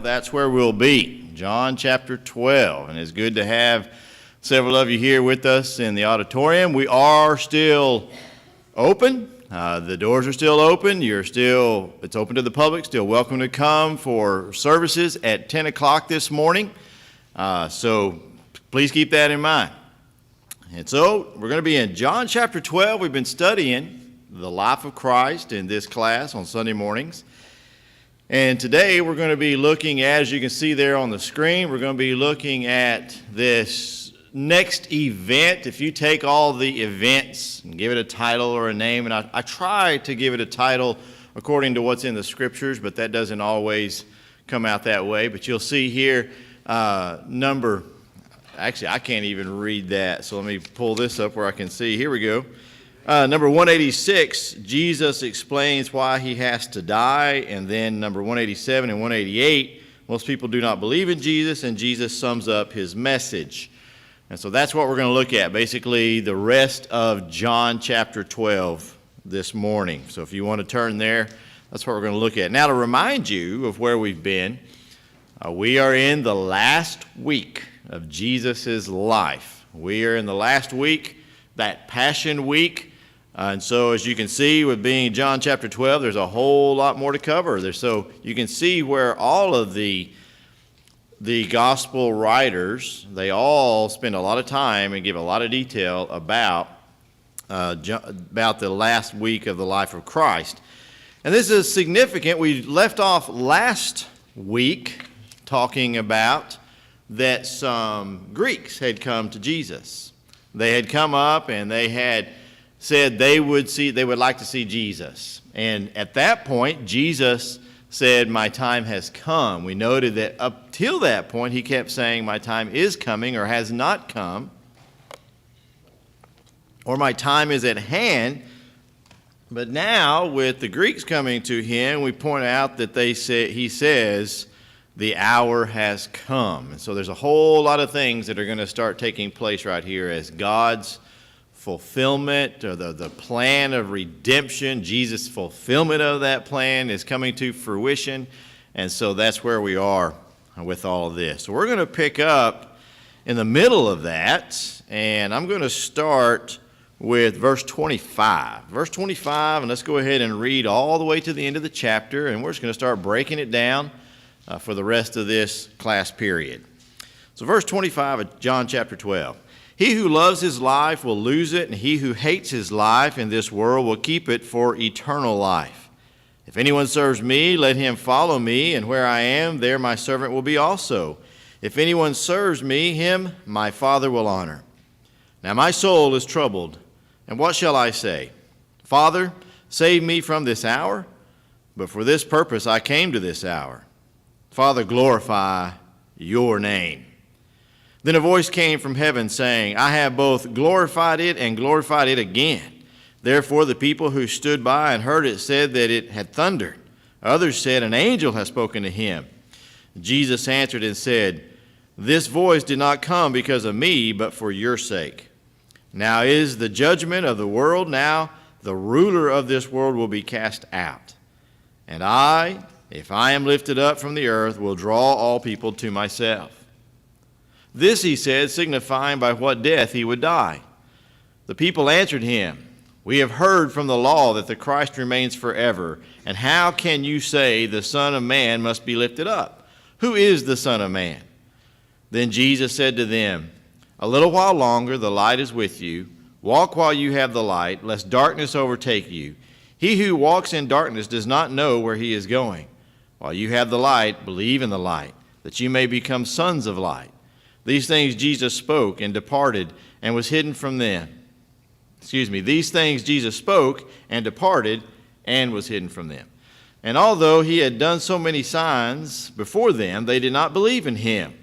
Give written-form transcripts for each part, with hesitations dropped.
12, that's where we'll be. John chapter 12. And it's good to have several of you here with us in the auditorium. We are still open. The doors are still open. It's open to the public. Still welcome to come for services at 10 o'clock this morning. So please keep that in mind. And so we're going to be in John chapter 12. We've been studying the life of Christ in this class on Sunday mornings. And today we're going to be looking, as you can see there on the screen, we're going to be looking at this next event. If you take all the events and give it a title or a name, and I try to give it a title according to what's in the scriptures, but that doesn't always come out that way. But you'll see here actually I can't even read that, so let me pull this up where I can see. Here we go. Number 186, Jesus explains why he has to die. And then number 187 and 188, most people do not believe in Jesus, and Jesus sums up his message. And so that's what we're going to look at, basically the rest of John chapter 12 this morning. So if you want to turn there, that's what we're going to look at. Now, to remind you of where we've been, we are in the last week of Jesus' life. We are in the last week, that Passion Week. And so as you can see, with being John chapter 12, there's a whole lot more to cover. So you can see where all of the gospel writers, they all spend a lot of time and give a lot of detail about the last week of the life of Christ. And this is significant. We left off last week talking about that some Greeks had come to Jesus. They had come up and they had said they would like to see Jesus. And at that point, Jesus said, "My time has come." We noted that up till that point, he kept saying, "My time is coming," or "has not come," or "My time is at hand." But now, with the Greeks coming to him, we point out that he says, "The hour has come." And so there's a whole lot of things that are going to start taking place right here as God's fulfillment, or the plan of redemption, Jesus' fulfillment of that plan is coming to fruition. And so that's where we are with all of this. So we're going to pick up in the middle of that, and I'm going to start with verse 25. Verse 25, and let's go ahead and read all the way to the end of the chapter, and we're just going to start breaking it down for the rest of this class period. So verse 25 of John chapter 12. "He who loves his life will lose it, and he who hates his life in this world will keep it for eternal life. If anyone serves me, let him follow me, and where I am, there my servant will be also. If anyone serves me, him my Father will honor. Now my soul is troubled, and what shall I say? Father, save me from this hour? But for this purpose I came to this hour. Father, glorify your name." Then a voice came from heaven saying, "I have both glorified it and glorified it again." Therefore the people who stood by and heard it said that it had thundered. Others said, "An angel has spoken to him." Jesus answered and said, "This voice did not come because of me, but for your sake. Now is the judgment of the world. Now the ruler of this world will be cast out. And I, if I am lifted up from the earth, will draw all people to myself." This he said, signifying by what death he would die. The people answered him, "We have heard from the law that the Christ remains forever. And how can you say the Son of Man must be lifted up? Who is the Son of Man?" Then Jesus said to them, "A little while longer the light is with you. Walk while you have the light, lest darkness overtake you. He who walks in darkness does not know where he is going. While you have the light, believe in the light, that you may become sons of light." These things Jesus spoke and departed and was hidden from them. These things Jesus spoke and departed and was hidden from them. And although he had done so many signs before them, they did not believe in him,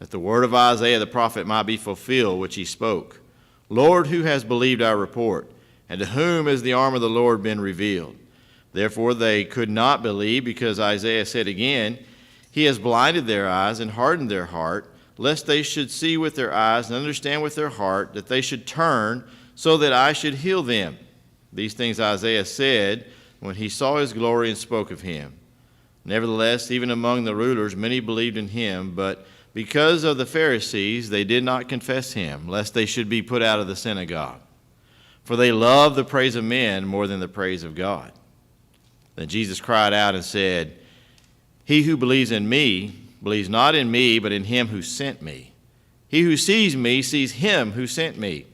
that the word of Isaiah the prophet might be fulfilled, which he spoke. "Lord, who has believed our report? And to whom has the arm of the Lord been revealed?" Therefore they could not believe, because Isaiah said again, "He has blinded their eyes and hardened their heart, lest they should see with their eyes and understand with their heart, that they should turn, so that I should heal them." These things Isaiah said when he saw his glory and spoke of him. Nevertheless, even among the rulers, many believed in him, but because of the Pharisees, they did not confess him, lest they should be put out of the synagogue. For they love the praise of men more than the praise of God. Then Jesus cried out and said, He who believes in me believes not in me, but in him who sent me. He who sees me sees him who sent me.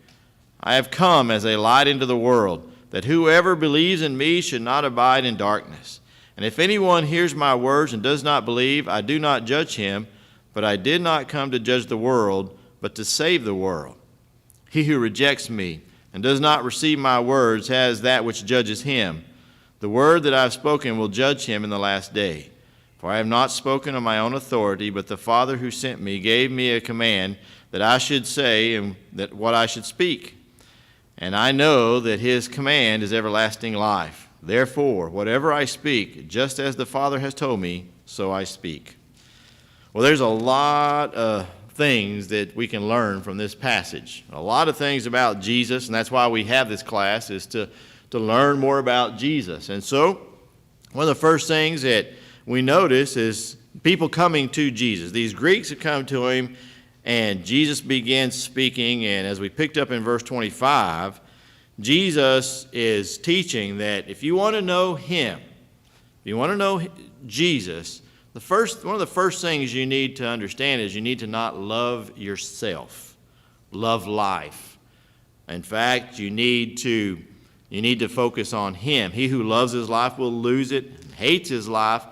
I have come as a light into the world, that whoever believes in me should not abide in darkness. And if anyone hears my words and does not believe, I do not judge him, but I did not come to judge the world, but to save the world. He who rejects me and does not receive my words has that which judges him. The word that I have spoken will judge him in the last day. For I have not spoken on my own authority, but the Father who sent me gave me a command that I should say and that what I should speak. And I know that his command is everlasting life. Therefore, whatever I speak, just as the Father has told me, so I speak. Well, there's a lot of things that we can learn from this passage. A lot of things about Jesus, and that's why we have this class, is to learn more about Jesus. And so, one of the first things that we notice is people coming to Jesus. These Greeks have come to him, and Jesus begins speaking, and as we picked up in verse 25, Jesus is teaching that if you want to know him, if you want to know Jesus, one of the first things you need to understand is you need to not love yourself, love life. In fact, you need to focus on him. He who loves his life will lose it, and hates his life.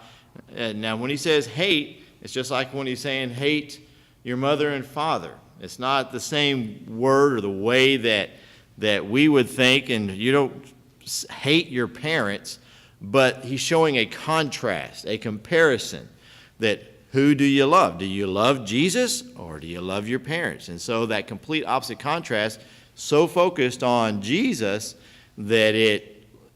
Now, when he says hate, it's just like when he's saying hate your mother and father. It's not the same word or the way that we would think, and you don't hate your parents, but he's showing a contrast, a comparison, that who do you love? Do you love Jesus or do you love your parents? And so that complete opposite contrast, so focused on Jesus that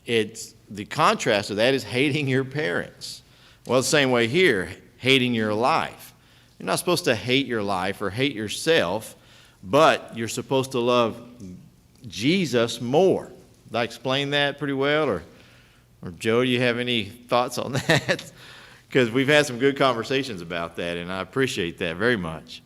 it's the contrast of that is hating your parents. Well, the same way here, hating your life. You're not supposed to hate your life or hate yourself, but you're supposed to love Jesus more. Did I explain that pretty well? Or Joe, do you have any thoughts on that? Because we've had some good conversations about that, and I appreciate that very much.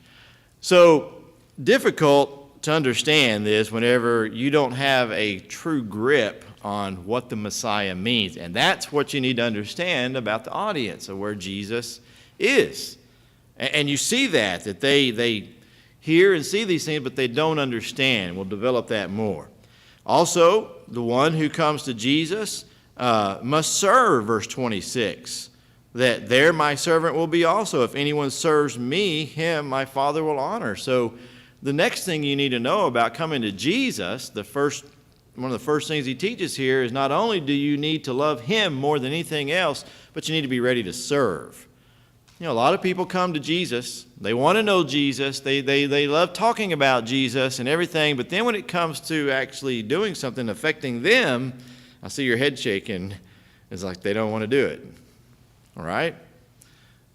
So, difficult to understand this whenever you don't have a true grip on what the Messiah means. And that's what you need to understand about the audience of where Jesus is. And you see that they hear and see these things, but they don't understand. We'll develop that more. Also, the one who comes to Jesus must serve, verse 26. That there my servant will be also. If anyone serves me, him my Father will honor. So the next thing you need to know about coming to Jesus, one of the first things he teaches here is not only do you need to love him more than anything else, but you need to be ready to serve. You know, a lot of people come to Jesus. They want to know Jesus. They love talking about Jesus and everything, but then when it comes to actually doing something affecting them, I see your head shaking. It's like they don't want to do it. All right?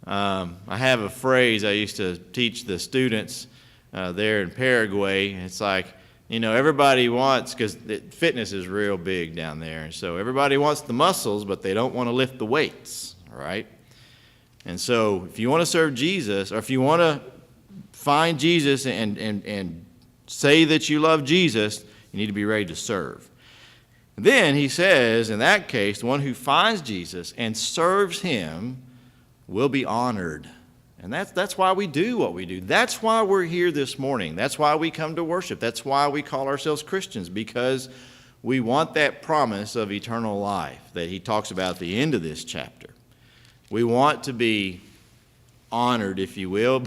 I have a phrase I used to teach the students there in Paraguay. It's like, you know, everybody wants, because fitness is real big down there, and so everybody wants the muscles, but they don't want to lift the weights, all right? And so if you want to serve Jesus, or if you want to find Jesus and say that you love Jesus, you need to be ready to serve. Then he says, in that case, the one who finds Jesus and serves him will be honored. And that's why we do what we do. That's why we're here this morning. That's why we come to worship. That's why we call ourselves Christians, because we want that promise of eternal life that he talks about at the end of this chapter. We want to be honored, if you will,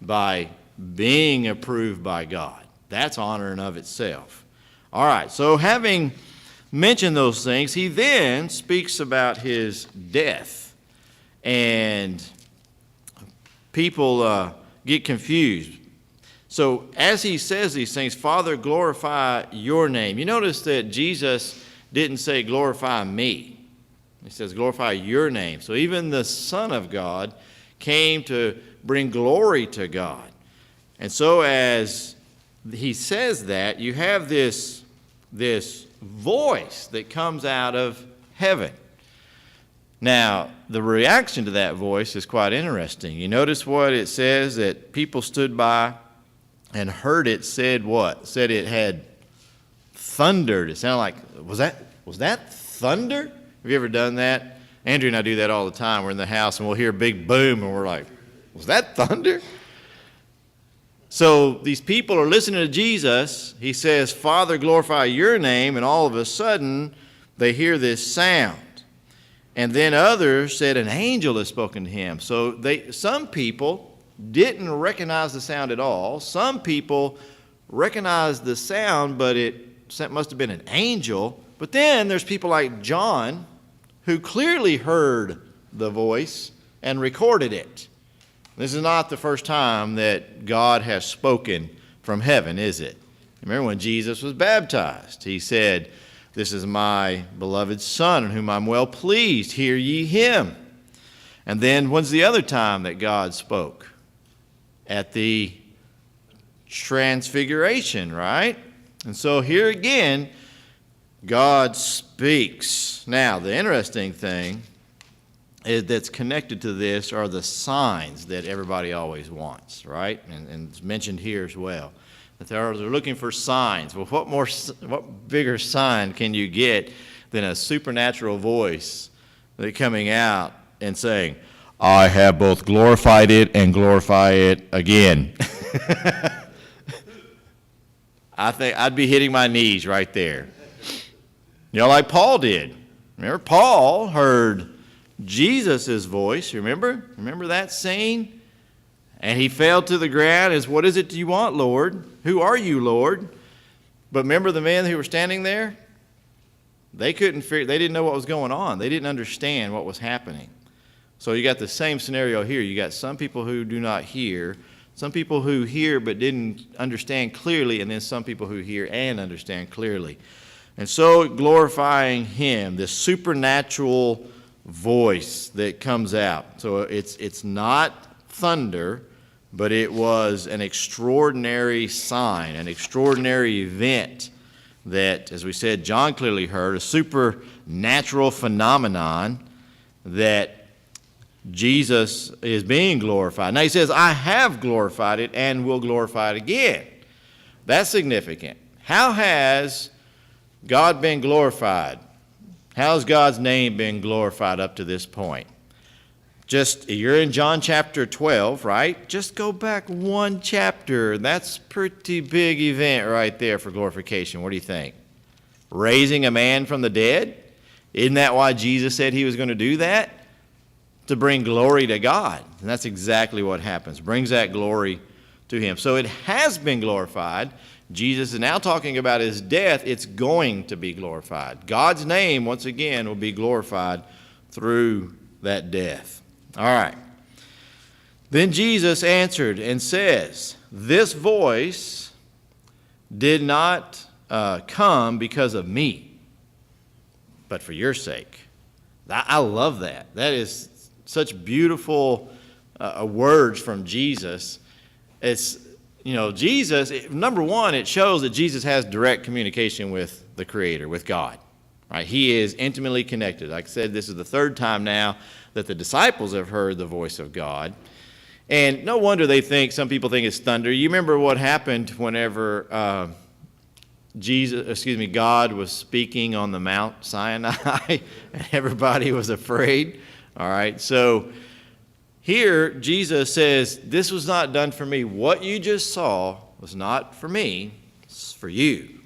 by being approved by God. That's honor in of itself. All right, so having mentioned those things, he then speaks about his death. And people get confused. So as he says these things, Father, glorify your name. You notice that Jesus didn't say glorify me. He says glorify your name. So even the Son of God came to bring glory to God. And so as he says that, you have this voice that comes out of heaven. Now, the reaction to that voice is quite interesting. You notice what it says, that people stood by and heard it, said what? Said it had thundered. It sounded like, was that thunder? Have you ever done that? Andrew and I do that all the time. We're in the house and we'll hear a big boom and we're like, was that thunder? So these people are listening to Jesus. He says, Father, glorify your name. And all of a sudden, they hear this sound. And then others said an angel has spoken to him. So some people didn't recognize the sound at all. Some people recognized the sound, but it must have been an angel. But then there's people like John who clearly heard the voice and recorded it. This is not the first time that God has spoken from heaven, is it? Remember when Jesus was baptized, he said, this is my beloved Son in whom I'm well pleased. Hear ye him. And then when's the other time that God spoke? At the transfiguration, right? And so here again, God speaks. Now, the interesting thing that's connected to this are the signs that everybody always wants, right? And it's mentioned here as well. That they're looking for signs. Well, what bigger sign can you get than a supernatural voice that coming out and saying, I have both glorified it and glorify it again. I think I'd be hitting my knees right there. You know, like Paul did. Remember, Paul heard Jesus' voice. Remember that scene? And he fell to the ground as, what is it you want, Lord? Who are you, Lord? But remember the men who were standing there? They didn't know what was going on. They didn't understand what was happening. So you got the same scenario here. You got some people who do not hear, some people who hear but didn't understand clearly, and then some people who hear and understand clearly. And so glorifying him, this supernatural voice that comes out. So it's not thunder, but it was an extraordinary sign, an extraordinary event that, as we said, John clearly heard, a supernatural phenomenon that Jesus is being glorified. Now he says, I have glorified it and will glorify it again. That's significant. How has God been glorified? How has God's name been glorified up to this point? You're in John chapter 12, right? Just go back one chapter. That's a pretty big event right there for glorification. What do you think? Raising a man from the dead? Isn't that why Jesus said he was going to do that? To bring glory to God. And that's exactly what happens. Brings that glory to him. So it has been glorified. Jesus is now talking about his death. It's going to be glorified. God's name, once again, will be glorified through that death. All right. Then Jesus answered and says, this voice did not come because of me, but for your sake. I love that. That is such beautiful words from Jesus. It's, Jesus, number one, it shows that Jesus has direct communication with the Creator, with God. Right? He is intimately connected. Like I said, this is the third time now that the disciples have heard the voice of God. And no wonder some people think it's thunder. You remember what happened whenever God was speaking on the Mount Sinai and everybody was afraid. All right, so here Jesus says, this was not done for me. What you just saw was not for me, it's for you.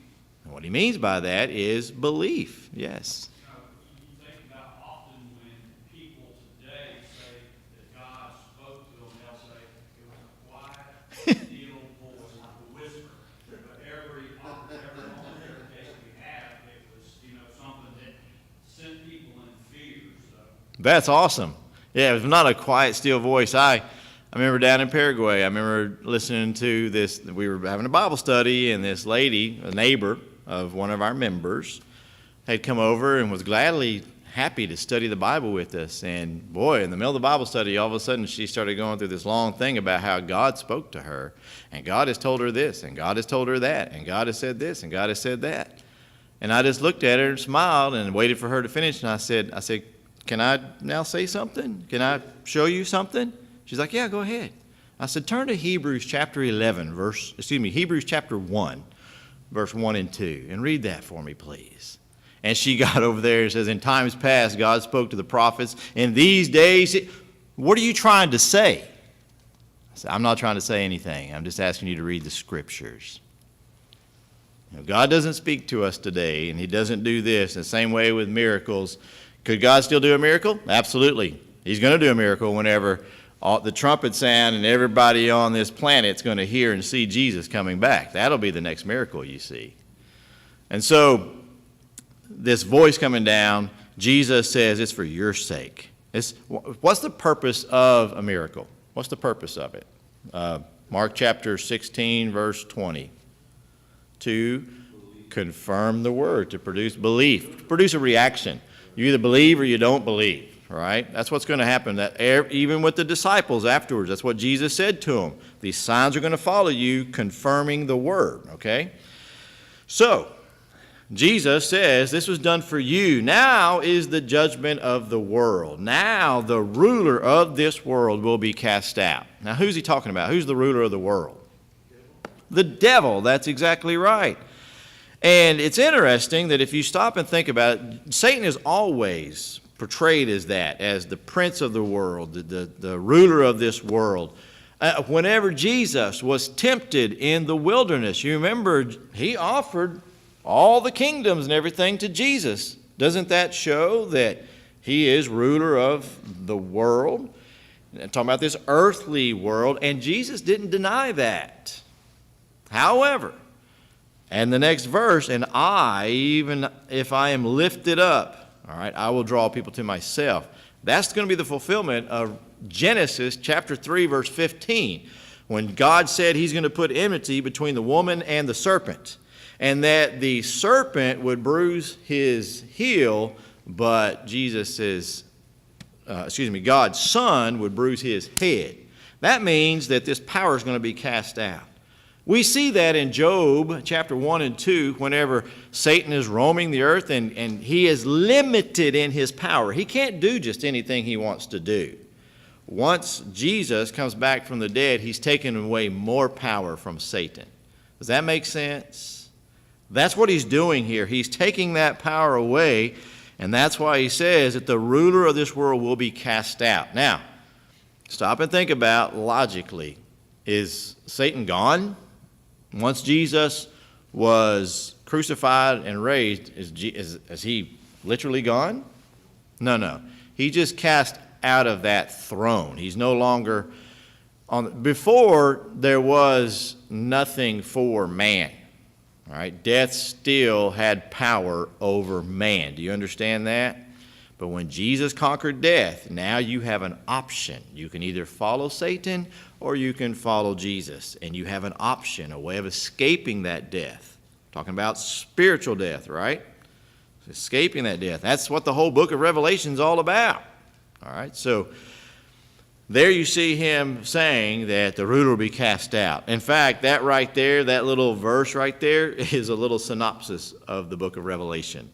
And what he means by that is belief, yes. You think about often when people today say that God spoke to them, they'll say it was a quiet, still voice, like a whisper. But every moment, every case we have, it was something that sent people in fear. So. That's awesome. Yeah, it was not a quiet, still voice. I remember down in Paraguay, I remember listening to this. We were having a Bible study, and this lady, a neighbor of one of our members, had come over and was gladly happy to study the Bible with us. And boy, in the middle of the Bible study, all of a sudden she started going through this long thing about how God spoke to her. And God has told her this, and God has told her that, and God has said this, and God has said that. And I just looked at her and smiled and waited for her to finish. And I said, can I now say something? Can I show you something? She's like, yeah, go ahead. I said, turn to Hebrews chapter 1, verse 1 and 2, and read that for me, please. And she got over there and says, in times past, God spoke to the prophets. In these days, what are you trying to say? I said, I'm not trying to say anything. I'm just asking you to read the scriptures. God doesn't speak to us today, and he doesn't do this in the same way with miracles. Could God still do a miracle? Absolutely. He's going to do a miracle whenever the trumpet sound and everybody on this planet's going to hear and see Jesus coming back. That'll be the next miracle you see. And so this voice coming down, Jesus says it's for your sake. What's the purpose of a miracle? What's the purpose of it? Mark chapter 16, verse 20. To confirm the word, to produce belief, to produce a reaction. You either believe or you don't believe, right? That's what's going to happen. That even with the disciples afterwards, that's what Jesus said to them. These signs are going to follow you, confirming the word, okay? So, Jesus says this was done for you. Now is the judgment of the world. Now the ruler of this world will be cast out. Now who's he talking about? Who's the ruler of the world? The devil. That's exactly right. And it's interesting that if you stop and think about it, Satan is always portrayed as that, as the prince of the world, the ruler of this world. Whenever Jesus was tempted in the wilderness, you remember he offered all the kingdoms and everything to Jesus. Doesn't that show that he is ruler of the world? I'm talking about this earthly world, and Jesus didn't deny that. However, and the next verse, and I, even if I am lifted up, all right, I will draw people to myself. That's going to be the fulfillment of Genesis chapter 3, verse 15, when God said he's going to put enmity between the woman and the serpent, and that the serpent would bruise his heel, but God's son would bruise his head. That means that this power is going to be cast out. We see that in Job chapter 1 and 2, whenever Satan is roaming the earth and he is limited in his power. He can't do just anything he wants to do. Once Jesus comes back from the dead, he's taken away more power from Satan. Does that make sense? That's what he's doing here. He's taking that power away, and that's why he says that the ruler of this world will be cast out. Now, stop and think about logically. Is Satan gone? Once Jesus was crucified and raised, is he literally gone? No. He just cast out of that throne. He's no longer on. Before, there was nothing for man. All right, death still had power over man. Do you understand that? But when Jesus conquered death, now you have an option. You can either follow Satan or you can follow Jesus. And you have an option, a way of escaping that death. Talking about spiritual death, right? Escaping that death. That's what the whole book of Revelation is all about. All right, so there you see him saying that the ruler will be cast out. In fact, that right there, that little verse right there is a little synopsis of the book of Revelation.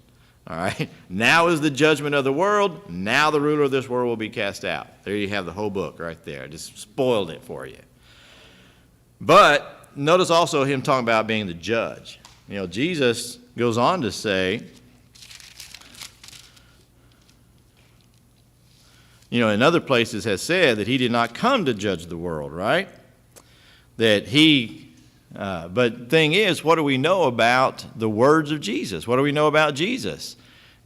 All right, now is the judgment of the world. Now the ruler of this world will be cast out. There you have the whole book right there. I just spoiled it for you. But notice also him talking about being the judge. You know, Jesus goes on to say, you know, in other places has said that he did not come to judge the world, right? That he, but the thing is, what do we know about the words of Jesus? What do we know about Jesus?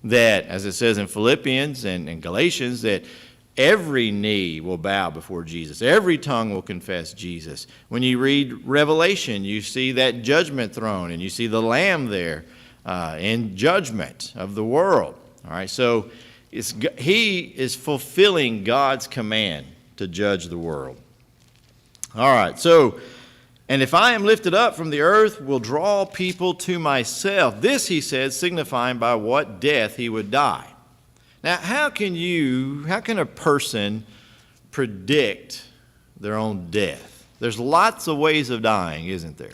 That, as it says in Philippians and Galatians, that every knee will bow before Jesus. Every tongue will confess Jesus. When you read Revelation, you see that judgment throne, and you see the Lamb there in judgment of the world. All right, so he is fulfilling God's command to judge the world. All right, so, and if I am lifted up from the earth, will draw people to myself. This, he said, signifying by what death he would die. Now, how can a person predict their own death? There's lots of ways of dying, isn't there?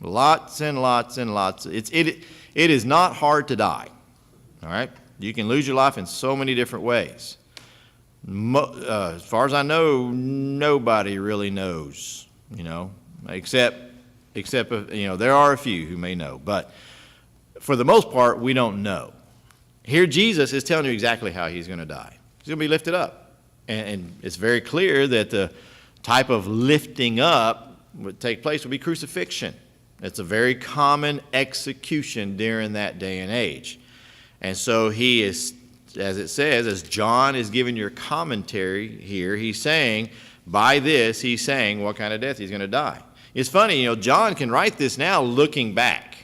Lots and lots and lots. It is not hard to die, all right? You can lose your life in so many different ways. As far as I know, nobody really knows, except there are a few who may know. But for the most part, we don't know. Here Jesus is telling you exactly how he's going to die. He's going to be lifted up. And it's very clear that the type of lifting up would take place would be crucifixion. It's a very common execution during that day and age. And so he is, as it says, as John is giving your commentary here, he's saying, by this, he's saying what kind of death he's going to die. It's funny, John can write this now looking back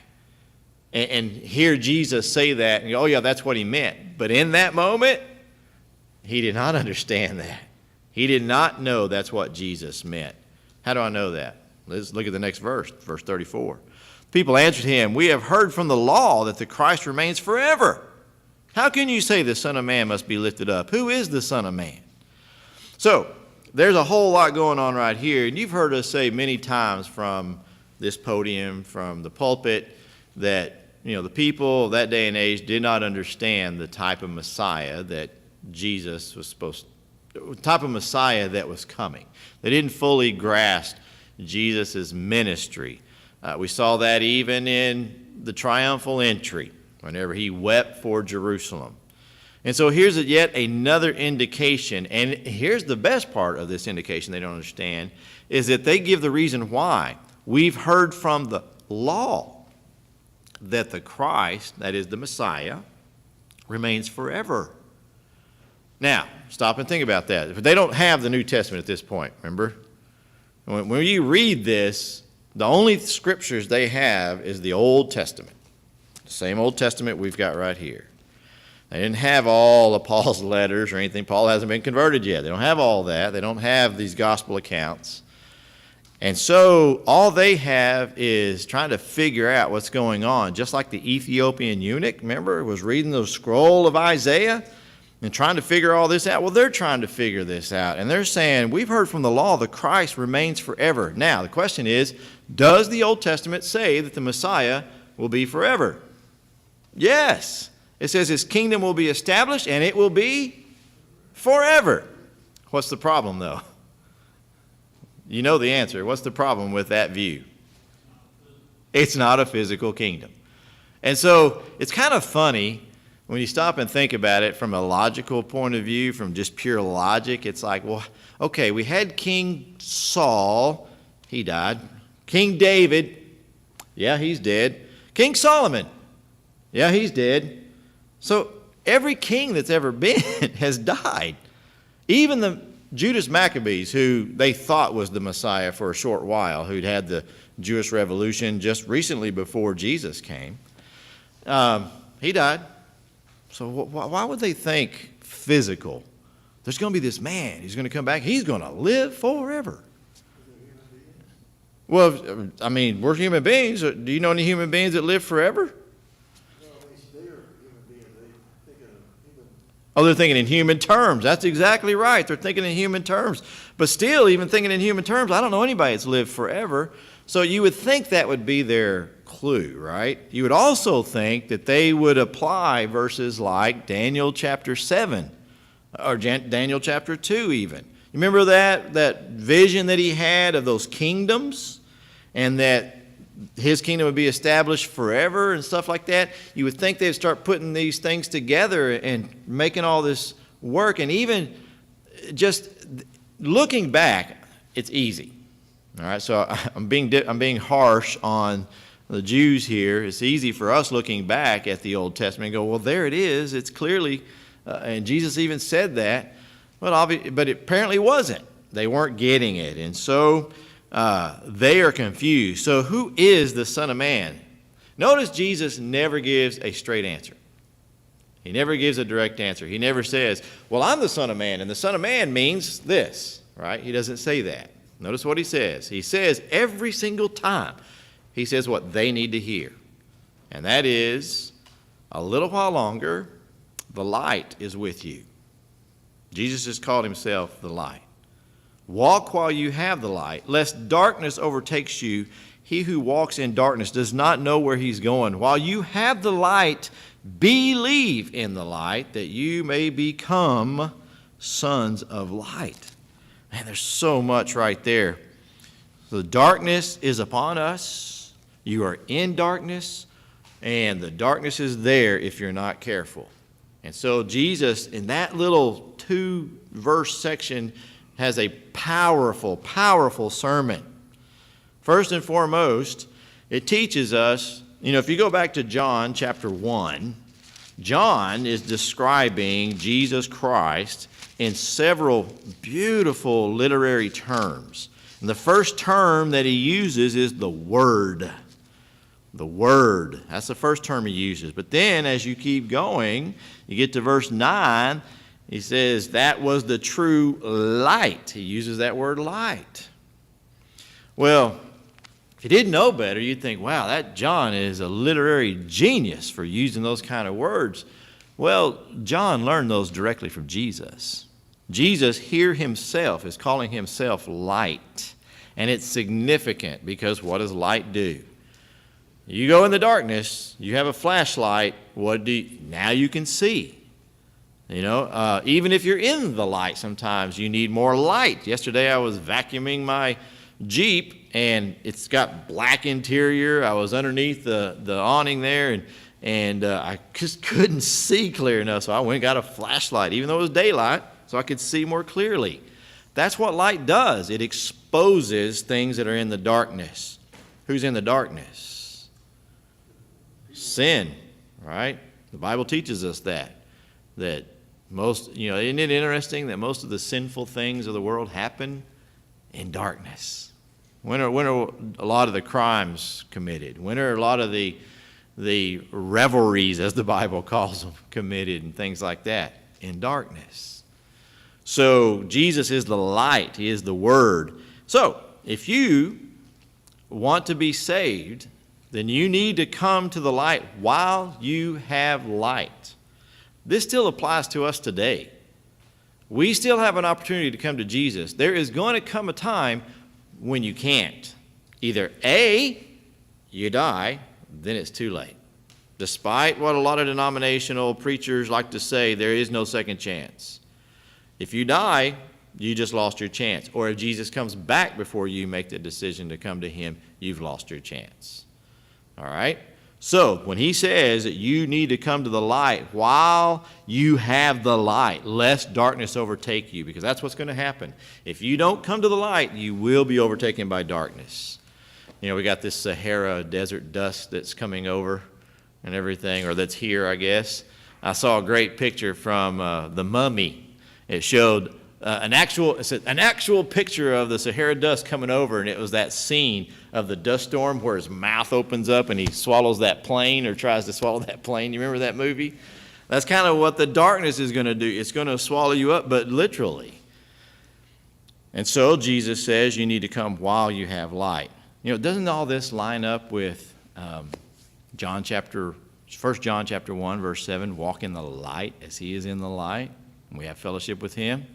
and hear Jesus say that and go, oh yeah, that's what he meant. But in that moment, he did not understand that. He did not know that's what Jesus meant. How do I know that? Let's look at the next verse, verse 34. People answered him, we have heard from the law that the Christ remains forever. How can you say the Son of Man must be lifted up? Who is the Son of Man? So, there's a whole lot going on right here. And you've heard us say many times from this podium, from the pulpit, that the people of that day and age did not understand the type of Messiah that Jesus was the type of Messiah that was coming. They didn't fully grasp Jesus' ministry. We saw that even in the triumphal entry, whenever he wept for Jerusalem. And so here's yet another indication, and here's the best part of this indication they don't understand, is that they give the reason why. We've heard from the law that the Christ, that is the Messiah, remains forever. Now, stop and think about that. But they don't have the New Testament at this point, remember? When you read this, the only scriptures they have is the Old Testament. The same Old Testament we've got right here. They didn't have all of Paul's letters or anything. Paul hasn't been converted yet. They don't have all that. They don't have these gospel accounts. And so all they have is trying to figure out what's going on. Just like the Ethiopian eunuch, remember, was reading the scroll of Isaiah and trying to figure all this out. Well, they're trying to figure this out. And they're saying, we've heard from the law the Christ remains forever. Now, the question is, does the Old Testament say that the Messiah will be forever? Yes. It says his kingdom will be established and it will be forever. What's the problem, though? You know the answer. What's the problem with that view? It's not a physical kingdom. And so it's kind of funny when you stop and think about it from a logical point of view, from just pure logic. It's like, well, okay, we had King Saul. He died. King David. Yeah, he's dead. King Solomon. Yeah, he's dead. So every king that's ever been has died. Even the Judas Maccabees, who they thought was the Messiah for a short while, who'd had the Jewish Revolution just recently before Jesus came, he died. So why would they think physical? There's going to be this man. He's going to come back. He's going to live forever. Well, I mean, we're human beings. Do you know any human beings that live forever? Oh, they're thinking in human terms. That's exactly right. They're thinking in human terms. But still, even thinking in human terms, I don't know anybody that's lived forever. So you would think that would be their clue, right? You would also think that they would apply verses like Daniel chapter 7 or Daniel chapter 2 even. You remember that vision that he had of those kingdoms and that his kingdom would be established forever and stuff like that? You would think they'd start putting these things together and making all this work. And even just looking back, it's easy. All right, so I'm being harsh on the Jews here. It's easy for us looking back at the Old Testament and go, well, there it is. It's clearly, and Jesus even said that, but it apparently wasn't. They weren't getting it. And so they are confused. So who is the Son of Man? Notice Jesus never gives a straight answer. He never gives a direct answer. He never says, well, I'm the Son of Man, and the Son of Man means this, right? He doesn't say that. Notice what he says. He says every single time, he says what they need to hear. And that is, a little while longer, the light is with you. Jesus has called himself the light. Walk while you have the light, lest darkness overtakes you He who walks in darkness does not know where he's going. While you have the light, believe in the light that you may become sons of light. Man, there's so much right there. The darkness is upon us. You are in darkness, and the darkness is there if you're not careful. And so Jesus, in that little 2-verse section, has a powerful, powerful sermon. First and foremost, it teaches us, if you go back to John chapter 1, John is describing Jesus Christ in several beautiful literary terms. And the first term that he uses is the Word. The Word. That's the first term he uses. But then as you keep going, you get to verse 9, he says, that was the true light. He uses that word light. Well, if you didn't know better, you'd think, wow, that John is a literary genius for using those kind of words. Well, John learned those directly from Jesus. Jesus here himself is calling himself light. And it's significant because what does light do? You go in the darkness, you have a flashlight, now you can see. Even if you're in the light, sometimes you need more light. Yesterday I was vacuuming my Jeep, and it's got black interior. I was underneath the awning there, and I just couldn't see clear enough, so I went and got a flashlight, even though it was daylight, so I could see more clearly. That's what light does. It exposes things that are in the darkness. Who's in the darkness? Sin, right? The Bible teaches us that most, isn't it interesting that most of the sinful things of the world happen in darkness? When are a lot of the crimes committed? When are a lot of the revelries, as the Bible calls them, committed and things like that? In darkness. So Jesus is the light. He is the Word. So if you want to be saved, then you need to come to the light while you have light. This still applies to us today. We still have an opportunity to come to Jesus. There is going to come a time when you can't. Either A, you die, then it's too late. Despite what a lot of denominational preachers like to say, there is no second chance. If you die, you just lost your chance. Or if Jesus comes back before you make the decision to come to him, you've lost your chance. All right? So when he says that you need to come to the light while you have the light, lest darkness overtake you, because that's what's going to happen. If you don't come to the light, you will be overtaken by darkness. We got this Sahara desert dust that's coming over and everything, or that's here, I guess. I saw a great picture from The Mummy. It showed an actual picture of the Sahara dust coming over, and it was that scene of the dust storm where his mouth opens up and he swallows that plane or tries to swallow that plane. You remember that movie? That's kind of what the darkness is going to do. It's going to swallow you up, but literally. And so Jesus says you need to come while you have light. Doesn't all this line up with 1 John chapter 1, verse 7, walk in the light as he is in the light, and we have fellowship with him?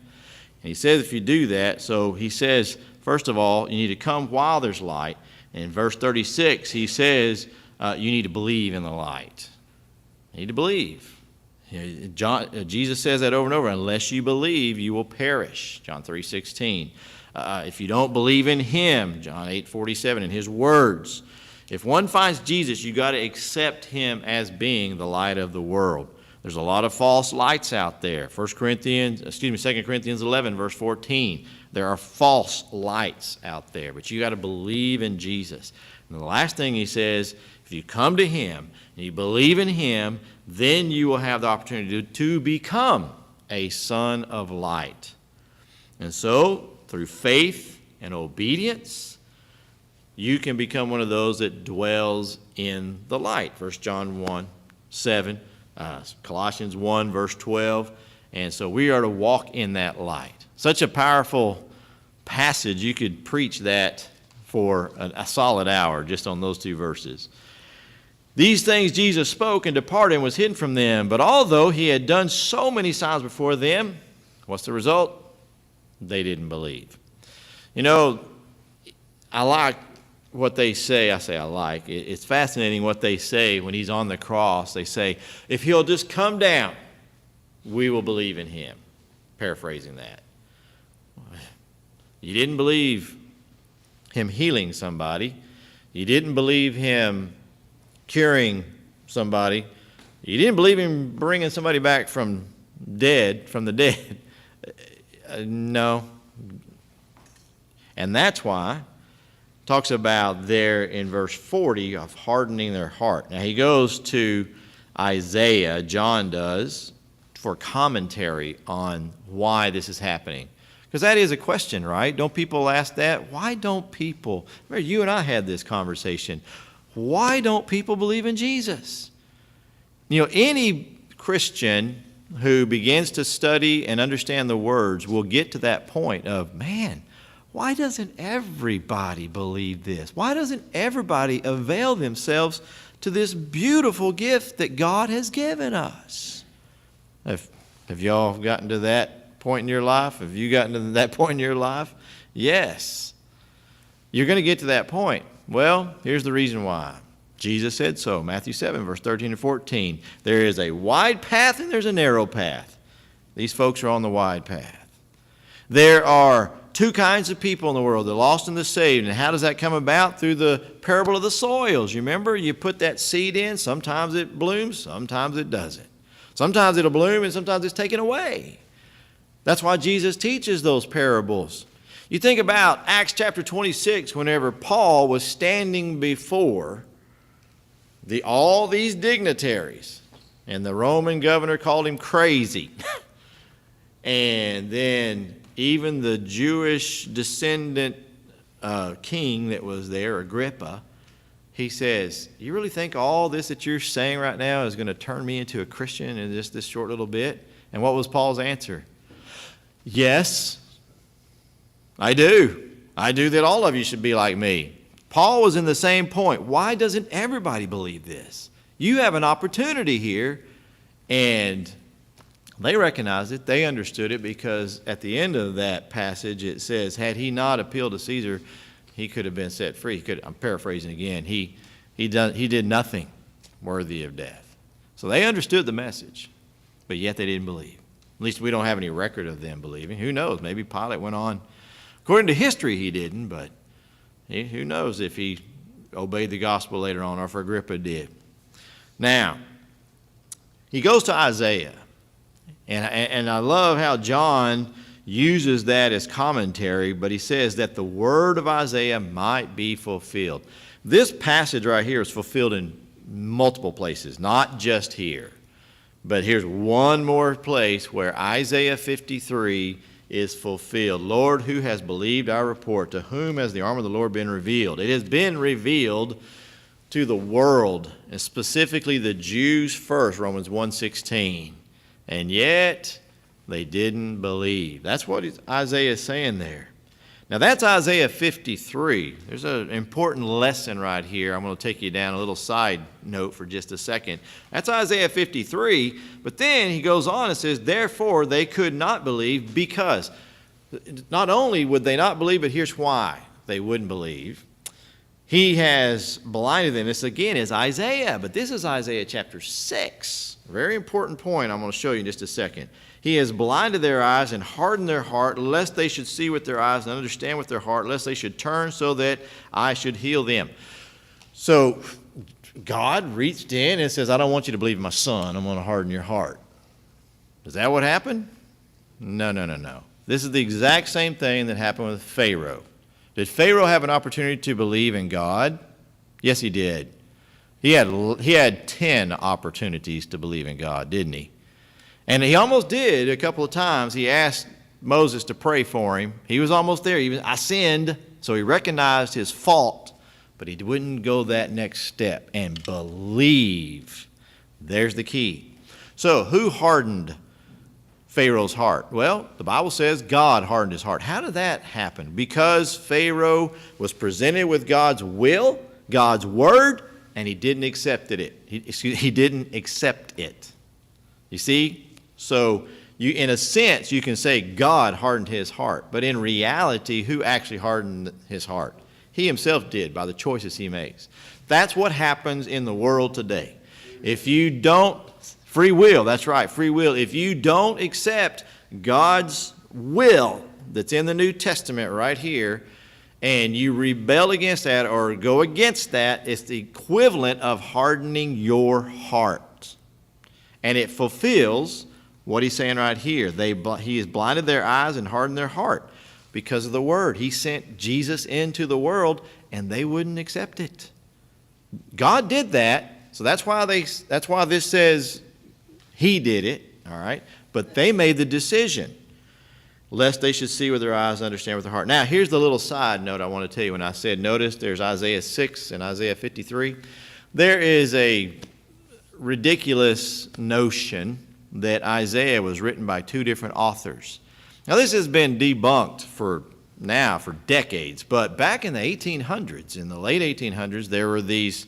And he says if you do that, so he says, first of all, you need to come while there's light. And in verse 36, he says you need to believe in the light. You need to believe. Jesus says that over and over, unless you believe, you will perish, John 3:16. If you don't believe in him, John 8:47, in his words, if one finds Jesus, you got to accept him as being the light of the world. There's a lot of false lights out there. 2 Corinthians 11, verse 14. There are false lights out there, but you got to believe in Jesus. And the last thing he says, if you come to him and you believe in him, then you will have the opportunity to become a son of light. And so, through faith and obedience, you can become one of those that dwells in the light. 1 John 1:7. Colossians 1, verse 12. And so we are to walk in that light. Such a powerful passage, you could preach that for a solid hour just on those two verses. These things Jesus spoke and departed and was hidden from them. But although he had done so many signs before them, what's the result? They didn't believe. I like what they say. I like. It's fascinating what they say when he's on the cross. They say, if he'll just come down, we will believe in him. Paraphrasing that. You didn't believe him healing somebody. You didn't believe him curing somebody. You didn't believe him bringing somebody back from the dead. No. And that's why it talks about there in verse 40 of hardening their heart. Now he goes to Isaiah, John does, for commentary on why this is happening. Because that is a question, right? Don't people ask that? Why don't people? Remember, you and I had this conversation. Why don't people believe in Jesus? You know, any Christian who begins to study and understand the words will get to that point of, man, why doesn't everybody believe this? Why doesn't everybody avail themselves to this beautiful gift that God has given us? Have y'all gotten to that point in your life? Have you gotten to that point in your life? Yes. You're going to get to that point. Well, here's the reason why. Jesus said so. Matthew 7, verse 13 and 14. There is a wide path and there's a narrow path. These folks are on the wide path. There are two kinds of people in the world, the lost and the saved. And how does that come about? Through the parable of the soils. You remember? You put that seed in. Sometimes it blooms. Sometimes it doesn't. Sometimes it'll bloom and sometimes it's taken away. That's why Jesus teaches those parables. You think about Acts chapter 26, whenever Paul was standing before all these dignitaries, and the Roman governor called him crazy. And then even the Jewish descendant king that was there, Agrippa, he says, you really think all this that you're saying right now is going to turn me into a Christian in just this short little bit? And what was Paul's answer? Yes, I do. I do that all of you should be like me. Paul was in the same point. Why doesn't everybody believe this? You have an opportunity here, and they recognized it. They understood it because at the end of that passage it says, had he not appealed to Caesar, he could have been set free. I'm paraphrasing again. He did nothing worthy of death. So they understood the message, but yet they didn't believe. At least we don't have any record of them believing. Who knows? Maybe Pilate went on. According to history, he didn't, but who knows if he obeyed the gospel later on or if Agrippa did. Now, he goes to Isaiah, and I love how John uses that as commentary, but he says that the word of Isaiah might be fulfilled. This passage right here is fulfilled in multiple places, not just here. But here's one more place where Isaiah 53 is fulfilled. Lord, who has believed our report? To whom has the arm of the Lord been revealed? It has been revealed to the world, and specifically the Jews first, Romans 1:16. And yet they didn't believe. That's what Isaiah is saying there. Now that's Isaiah 53. There's an important lesson right here. I'm going to take you down a little side note for just a second. That's Isaiah 53, but then he goes on and says, therefore they could not believe, because not only would they not believe, but here's why they wouldn't believe. He has blinded them. This again is Isaiah, but this is Isaiah chapter 6. Very important point I'm going to show you in just a second. He has blinded their eyes and hardened their heart, lest they should see with their eyes and understand with their heart, lest they should turn so that I should heal them. So God reached in and says, I don't want you to believe in my son. I'm going to harden your heart. Is that what happened? No. This is the exact same thing that happened with Pharaoh. Did Pharaoh have an opportunity to believe in God? Yes, he did. He had 10 opportunities to believe in God, didn't he? And he almost did a couple of times. He asked Moses to pray for him. He was almost there. I sinned, so he recognized his fault, but he wouldn't go that next step and believe. There's the key. So who hardened Pharaoh's heart? Well, the Bible says God hardened his heart. How did that happen? Because Pharaoh was presented with God's will, God's word, and he didn't accept it. He didn't accept it. You see? So in a sense, you can say God hardened his heart. But in reality, who actually hardened his heart? He himself did by the choices he makes. That's what happens in the world today. If you don't, free will, that's right, free will. If you don't accept God's will that's in the New Testament right here, and you rebel against that or go against that, it's the equivalent of hardening your heart. And it fulfills what he's saying right here. He has blinded their eyes and hardened their heart because of the word. He sent Jesus into the world, and they wouldn't accept it. God did that, so that's why this says he did it, all right? But they made the decision, lest they should see with their eyes and understand with their heart. Now, here's the little side note I want to tell you. When I said, notice there's Isaiah 6 and Isaiah 53, there is a ridiculous notion that Isaiah was written by two different authors. Now, this has been debunked for decades, but back in the 1800s, in the late 1800s, there were these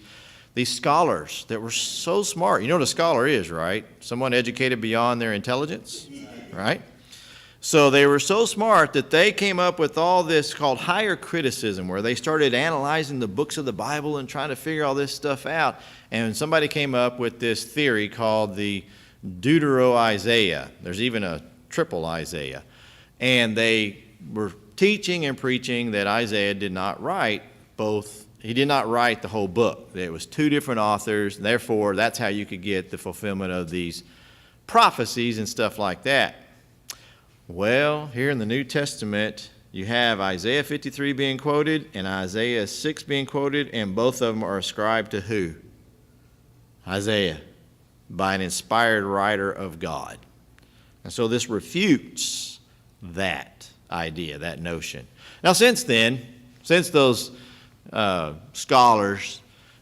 scholars that were so smart. You know what a scholar is, right? Someone educated beyond their intelligence, right? So they were so smart that they came up with all this called higher criticism, where they started analyzing the books of the Bible and trying to figure all this stuff out. And somebody came up with this theory called the Deutero-Isaiah. There's even a triple Isaiah. And they were teaching and preaching that Isaiah did not write he did not write the whole book. It was two different authors, and therefore that's how you could get the fulfillment of these prophecies and stuff like that. Well, here in the New Testament, you have Isaiah 53 being quoted and Isaiah 6 being quoted, and both of them are ascribed to who? Isaiah, by an inspired writer of God. And so this refutes that idea, that notion. Now, since those scholars,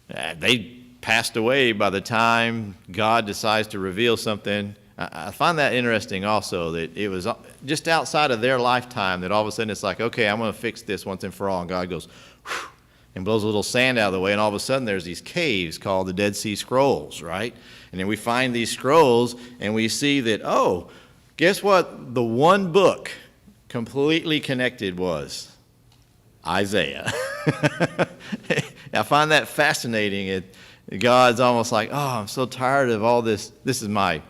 they passed away by the time God decides to reveal something, I find that interesting also, that it was just outside of their lifetime that all of a sudden it's like, okay, I'm going to fix this once and for all. And God goes, whew, and blows a little sand out of the way, and all of a sudden there's these caves called the Dead Sea Scrolls, right? And then we find these scrolls, and we see that, oh, guess what the one book completely connected was? Isaiah. I find that fascinating. God's almost like, oh, I'm so tired of all this. This is my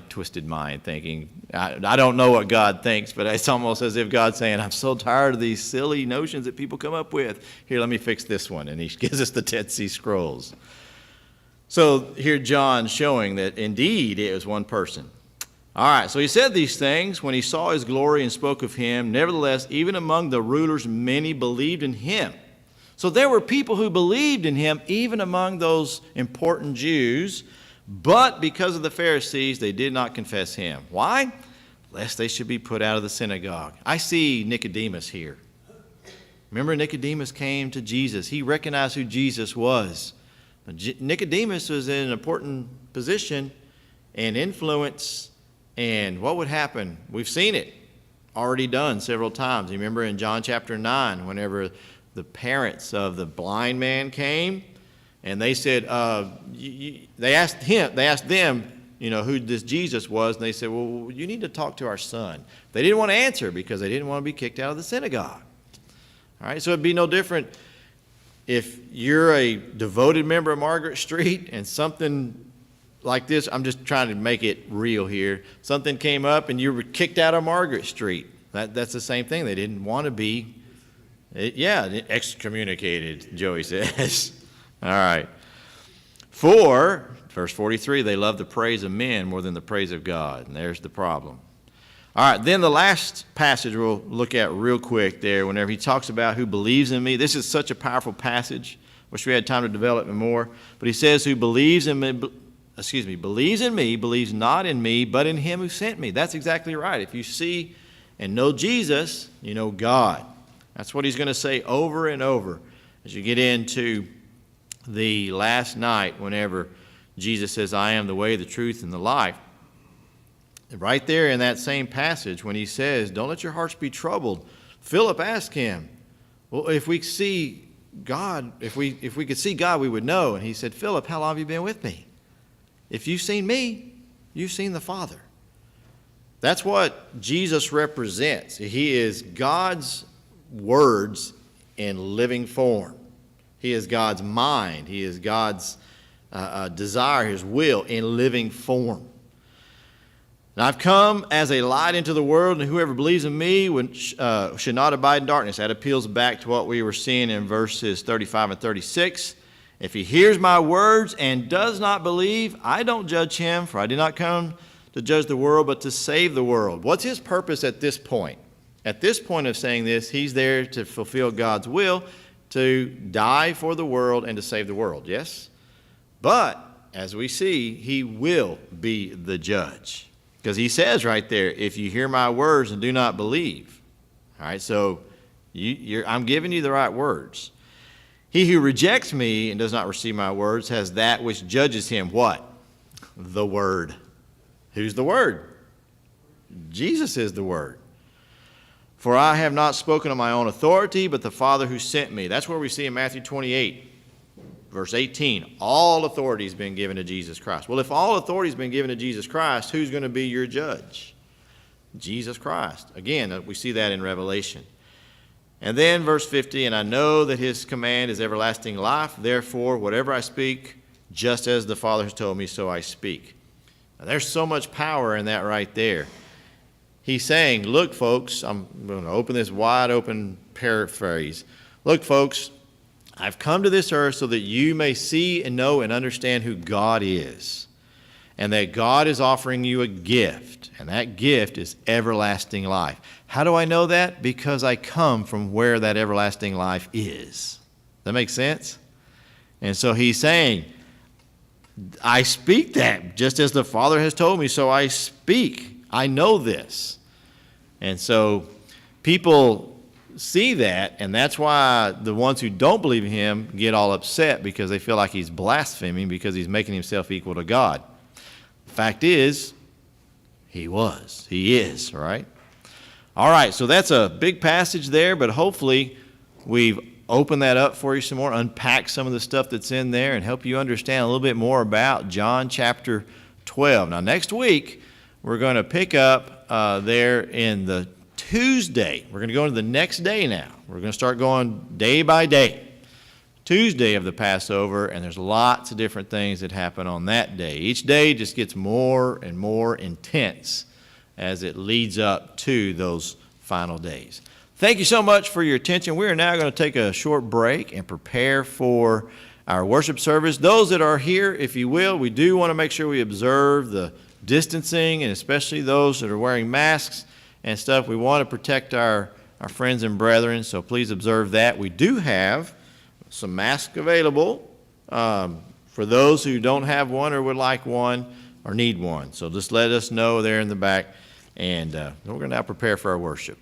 twisted mind thinking. I don't know what God thinks, but it's almost as if God's saying, I'm so tired of these silly notions that people come up with. Here, let me fix this one. And he gives us the Dead Sea Scrolls. So here John's showing that indeed it was one person. All right, so he said these things when he saw his glory and spoke of him. Nevertheless, even among the rulers, many believed in him. So there were people who believed in him, even among those important Jews. But because of the Pharisees, they did not confess him. Why? Lest they should be put out of the synagogue. I see Nicodemus here. Remember, Nicodemus came to Jesus. He recognized who Jesus was. Nicodemus was in an important position and influence. And what would happen? We've seen it already done several times. You remember in John chapter 9, whenever the parents of the blind man came, and they said, they asked them, who this Jesus was, and they said, well, you need to talk to our son. They didn't want to answer because they didn't want to be kicked out of the synagogue. All right, so it'd be no different if you're a devoted member of Margaret Street and something like this, I'm just trying to make it real here, something came up and you were kicked out of Margaret Street. That's the same thing. They didn't want to be, excommunicated, Joey says. All right. For, verse 43, they love the praise of men more than the praise of God. And there's the problem. All right, then the last passage we'll look at real quick there, whenever he talks about who believes in me. This is such a powerful passage. Wish we had time to develop it more. But he says, who believes in me, believes not in me, but in him who sent me. That's exactly right. If you see and know Jesus, you know God. That's what he's going to say over and over as you get into the last night, whenever Jesus says, I am the way, the truth, and the life. Right there in that same passage, when he says, don't let your hearts be troubled, Philip asked him, well, if we see God, if we could see God, we would know. And he said, Philip, how long have you been with me? If you've seen me, you've seen the Father. That's what Jesus represents. He is God's words in living form. He is God's mind. He is God's desire, his will in living form. And I've come as a light into the world, and whoever believes in me should not abide in darkness. That appeals back to what we were seeing in verses 35 and 36. If he hears my words and does not believe, I don't judge him, for I did not come to judge the world, but to save the world. What's his purpose at this point? At this point of saying this, he's there to fulfill God's will, to die for the world and to save the world, yes? But, as we see, he will be the judge. Because he says right there, if you hear my words and do not believe. All right, so I'm giving you the right words. He who rejects me and does not receive my words has that which judges him. What? The Word. Who's the Word? Jesus is the Word. For I have not spoken on my own authority, but the Father who sent me. That's where we see in Matthew 28, verse 18, all authority has been given to Jesus Christ. Well, if all authority has been given to Jesus Christ, who's going to be your judge? Jesus Christ. Again, we see that in Revelation. And then verse 50, and I know that his command is everlasting life. Therefore, whatever I speak, just as the Father has told me, so I speak. Now, there's so much power in that right there. He's saying, look, folks, I'm going to open this wide open paraphrase. Look, folks, I've come to this earth so that you may see and know and understand who God is, and that God is offering you a gift, and that gift is everlasting life. How do I know that? Because I come from where that everlasting life is. That makes sense? And so he's saying, I speak that just as the Father has told me, so I speak. I know this. And so people see that, and that's why the ones who don't believe in him get all upset because they feel like he's blaspheming because he's making himself equal to God. The fact is, he is, right? All right, so that's a big passage there, but hopefully we've opened that up for you some more, unpack some of the stuff that's in there, and help you understand a little bit more about John chapter 12. Now, next week, we're going to pick up there in the Tuesday. We're going to go into the next day now. We're going to start going day by day. Tuesday of the Passover, and there's lots of different things that happen on that day. Each day just gets more and more intense as it leads up to those final days. Thank you so much for your attention. We are now going to take a short break and prepare for our worship service. Those that are here, if you will, we do want to make sure we observe the distancing, and especially those that are wearing masks and stuff. We want to protect our friends and brethren, so please observe that. We do have some masks available for those who don't have one or would like one or need one. So just let us know there in the back, and we're going to now prepare for our worship.